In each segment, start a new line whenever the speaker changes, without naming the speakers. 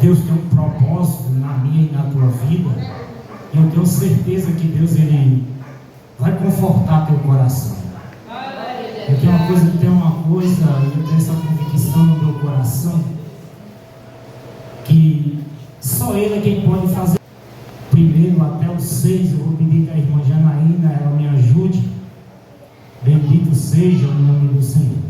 Deus tem um propósito na minha e na tua vida, e eu tenho certeza que Deus ele vai confortar teu coração. Eu tenho uma coisa, eu tenho essa convicção no meu coração, que só Ele é quem pode fazer. Primeiro até o 6, eu vou pedir que a irmã Janaína ela me ajude. Bendito seja o nome do Senhor.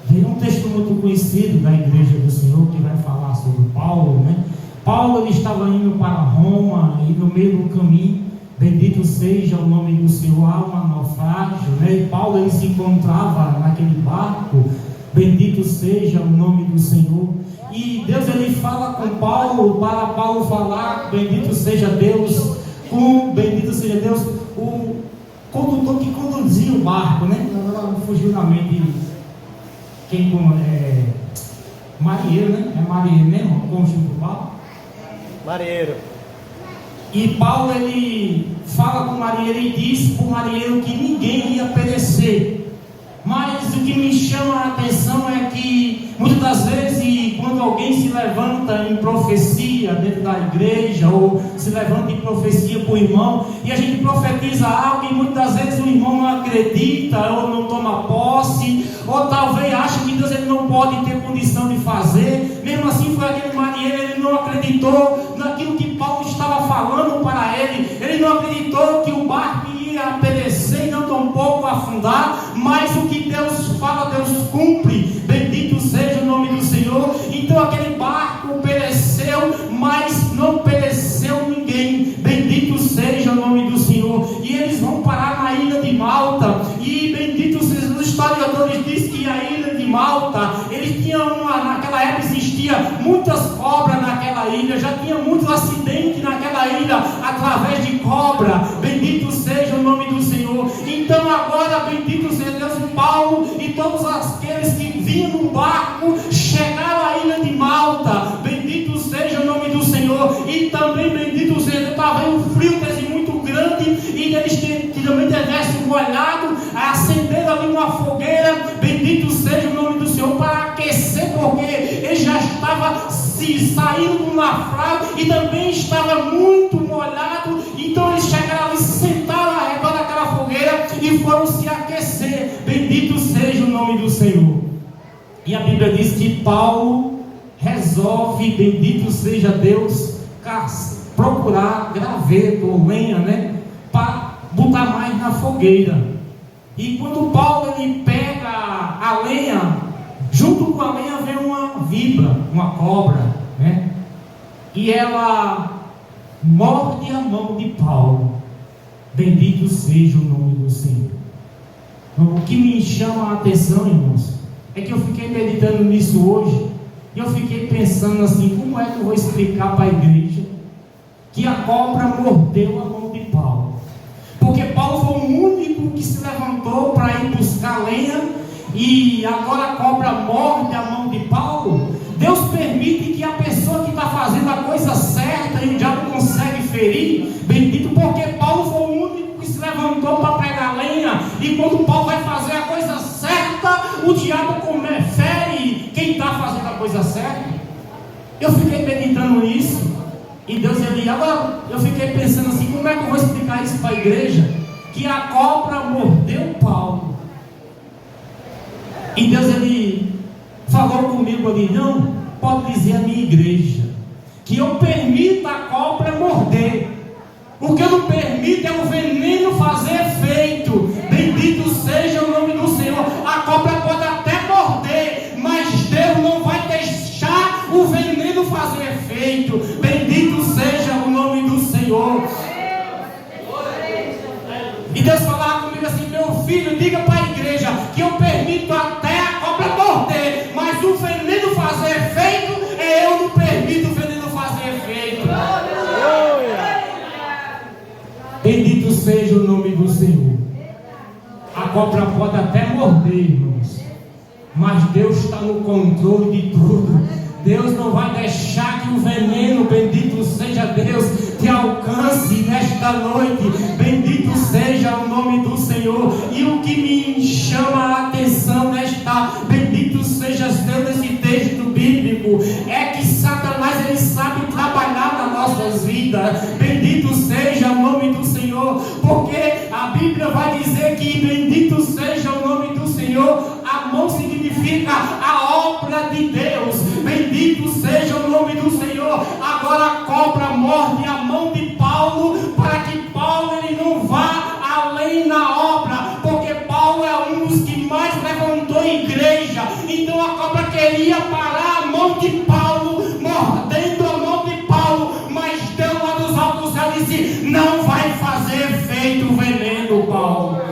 Tem um texto muito conhecido da igreja do Senhor que vai falar sobre Paulo, né? Paulo ele estava indo para Roma e no meio do caminho, bendito seja o nome do Senhor, há um naufrágio, né? E Paulo ele se encontrava naquele barco, bendito seja o nome do Senhor. E Deus ele fala com Paulo para Paulo falar, bendito seja Deus, o condutor que conduzia o barco, né? Não fugiu na mente. Quem é marinheiro, né? É marinheiro mesmo? Como chama o Paulo?
Marinheiro.
E Paulo ele fala com o marinheiro e diz para o marinheiro que ninguém ia perecer. Mas o que me chama a atenção é que muitas das vezes quando alguém se levanta em profecia dentro da igreja, ou se levanta em profecia para o irmão, e a gente profetiza algo e muitas das vezes o irmão não acredita, ou não toma posse, ou talvez acha que Deus ele não pode ter condição de fazer. Mesmo assim foi aquele marinheiro, ele não acreditou naquilo que Paulo estava falando para ele não acreditou que o barco ia perecer e não tão pouco afundar, mas o que Deus fala, Deus cumpre, bendito seja o nome do Senhor. Então aquele barco pereceu, mas não pereceu ninguém, bendito seja o nome do Senhor. E eles vão parar na ilha de Malta, e bendito seja, os historiadores dizem que a ilha de Malta, eles tinham naquela época existia muitas cobras naquela ilha, já tinha muitos acidentes naquela ilha através de cobra, bendito seja o nome do Senhor. Então agora, bendito seja Deus, Paulo e todos aqueles que vinham no barco chegaram à ilha de Malta, bendito seja o nome do Senhor. E também bendito seja, estava um frio muito grande, e eles que também tivessem molhado, acenderam ali uma fogueira, bendito seja o nome do Senhor, para aquecer, porque ele já estava saindo do naufrágio e também estava muito molhado. Então eles chegaram ali, sentaram ao redor daquela fogueira e foram se aquecer, bendito seja o nome do Senhor. E a Bíblia diz que Paulo resolve, bendito seja Deus, procurar graveto ou lenha, né, para botar mais na fogueira. E quando Paulo ele pega a lenha, junto com a lenha vem uma vibra, uma cobra, né, e ela morde a mão de Paulo, bendito seja o nome do Senhor. O que me chama a atenção, irmãos, é que eu fiquei meditando nisso hoje, e eu fiquei pensando assim, como é que eu vou explicar para a igreja que a cobra mordeu a mão de Paulo? Porque Paulo foi o único que se levantou para ir buscar lenha, e agora a cobra morde a mão de Paulo. Deus permite que a pessoa que está fazendo a coisa certa e o diabo consegue ferir, bendito, porque Paulo foi o único que se levantou para pegar lenha, e quando Paulo vai fazer a coisa certa, o diabo fere quem está fazendo a coisa certa. Eu fiquei meditando nisso, e Deus ele, agora eu fiquei pensando assim, como é que eu vou explicar isso para a igreja? que a cobra mordeu Paulo. E Deus, ele falou comigo ali: não, pode dizer à minha igreja que eu permito a cobra morder. O que eu não permito é o veneno fazer efeito. Bendito seja o nome do Senhor. A cobra pode até morder, mas Deus não vai deixar o veneno fazer efeito. Bendito seja o nome do Senhor. E Deus falava comigo assim: meu filho, diga para a igreja que eu permito até a cobra morder, mas o veneno fazer efeito, eu não permito o veneno fazer efeito. Bendito seja o nome do Senhor. A cobra pode até morder, irmãos, mas Deus está no controle de tudo. Deus não vai deixar que o veneno, bendito seja Deus, te alcance nesta noite. Bendito seja o nome do Senhor. E o que me chama a atenção bendito seja Deus nesse texto bíblico, é que Satanás, ele sabe trabalhar nas nossas vidas. Bendito seja o nome do Senhor, porque a Bíblia vai dizer que bendito seja o nome do Senhor. A mão significa a obra de Deus. Bendito seja o nome do Senhor. Agora a cobra morde a mão de Paulo, para que Paulo ele não vá além na obra, porque Paulo é um dos que mais levantou a igreja. Então a cobra queria parar a mão de Paulo, mordendo a mão de Paulo, mas Deus lá dos altos céus disse: não vai fazer efeito o veneno, Paulo.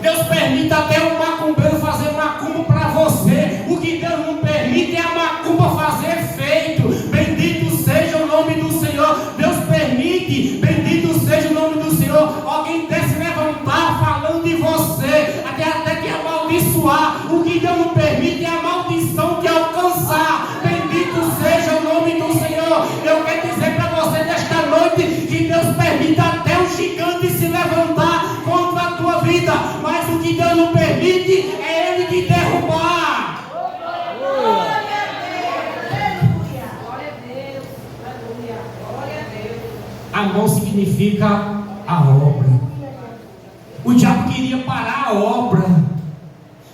Deus permite até o macumbeiro fazer macumba para você. O que Deus não permite é a macumba fazer efeito. Bendito seja o nome do Senhor. Deus permite, bendito seja o nome do Senhor, alguém até se levantar falando de você, até te amaldiçoar. O que Deus não permite é a maldição te alcançar. Bendito seja o nome do Senhor. Eu quero dizer para você nesta noite que Deus permite até o gigante se levantar contra a tua vida, mas o que Deus não permite é ele te derrubar. A mão significa a obra. O diabo queria parar a obra,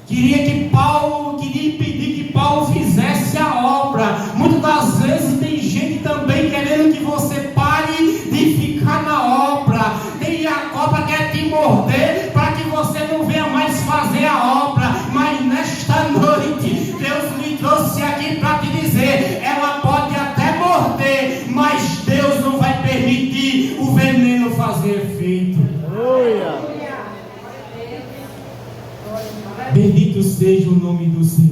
queria impedir que Paulo fizesse a obra. Muitas das vezes tem gente também querendo que você pare de ficar na obra. Tem a cobra que quer te morder para que você não venha mais fazer a obra. Mas nesta noite Deus me trouxe aqui para te dizer: ela pode até morder, mas Deus não vai permitir o veneno fazer efeito. Bendito seja o nome do Senhor.